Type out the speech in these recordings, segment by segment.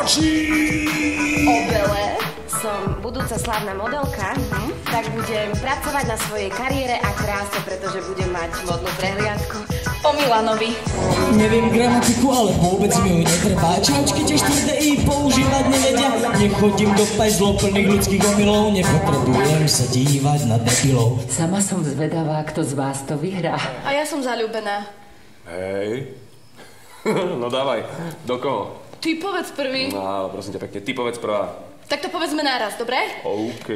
páči! Obele. Som budúca slávna modelka, tak budem pracovať na svojej kariére a kráse, pretože budem mať modnú prehliadku o Milanovi. Neviem gramatiku, ale vôbec mi ju netreba. Čaučky tiež tvrdé i používať nevedia. Nechodím do pezlo plných ľudských omylov, nepotrebujem sa dívať na debilov. Sama som zvedavá, kto z vás to vyhrá. A ja som zaľúbená. Hej. No dávaj, do koho? Ty povedz prvý. No, prosím ťa pekne, ty povedz prvá. Tak to povedzme naraz, dobre? OK.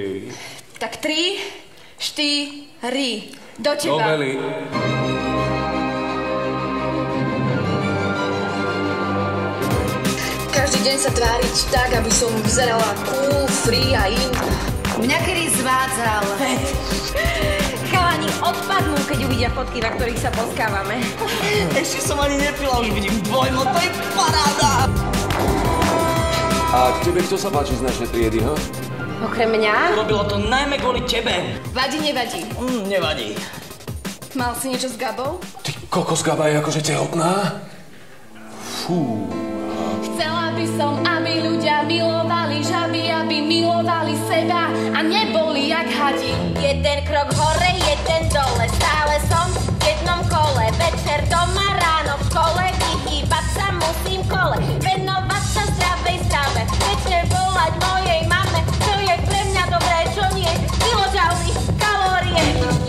Tak 3, 4, do teba. Dobeli. Každý deň sa tváriť tak, aby som vyzerala cool, free a in. Mňa kedy zvádzal. Chalani odpadnú, keď uvidia fotky, na ktorých sa poskávame. Ešte som ani nepila, už vidím dvojmo, to je paráda! A tebe kto sa páči z našej triedy, ha? Okrem mňa? Urobilo to najmä kvôli tebe. Vadí, nevadí. Nevadí. Mal si niečo s Gabou? Ty kokos, Gaba je akože tehotná? Fú. Chcela by som, aby ľudia milovali žaby, aby milovali seba a neboli jak hadi. Jeden krok hore, jeden dole, stále som v jednom kole. Večer doma, ráno v škole, vyhýbať sa musím kole. Venovať sa zdravej strave, večer volať mojej mame. Čo je pre mňa dobré, čo nie, kiložauly, kalórie.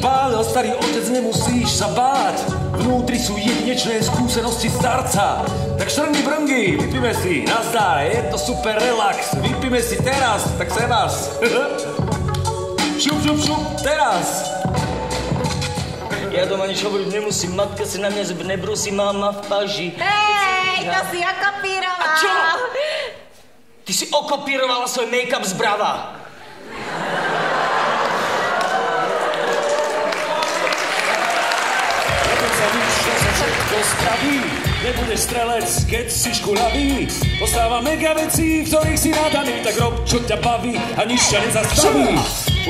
Páľo, starý otec, nemusíš sa báť. Vnútri sú jedinečné skúsenosti starca. Tak štrngy brngy, vypíme si, nazdar, je to super relax. Vypíme si teraz, tak se vás. Šup, šup, šup, teraz. Ja doma nič hovoriť nemusím, matka si na mňa nebrúsi, máma v paži. Hej, to si okopíroval. A čo? Ty si okopírovala svoj make-up z Brava. Spraví, nebudeš strelec, keď si škulavý. Ostáva mega vecí, v ktorých si nadaný. Tak rob, čo ťa baví a nič ťa nezastaví.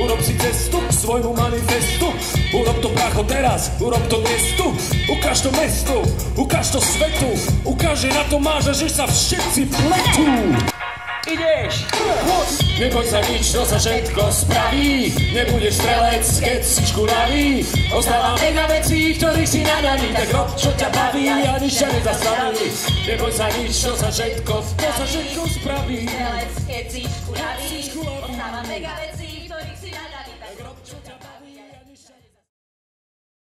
Urob si cestu k svojmu manifestu. Urob to, brácho, teraz, urob to dnestu. Ukáž to mestu, ukáž to svetu. Ukáž, že na to máš a že sa všetci pletú. Ideš! Neboj sa nič, to sa všetko spraví. Nebudeš strelec, keď si škulavý. Ostáva mega vecí, v ktorých si nadaný. Tak rob, čo ťa baví a nič ťa nezastaví. Neboj sa nič, to sa všetko spraví. Strelec, keď si škulavý, ostáva mega vecí, v ktorých si nadaný. Tak rob, čo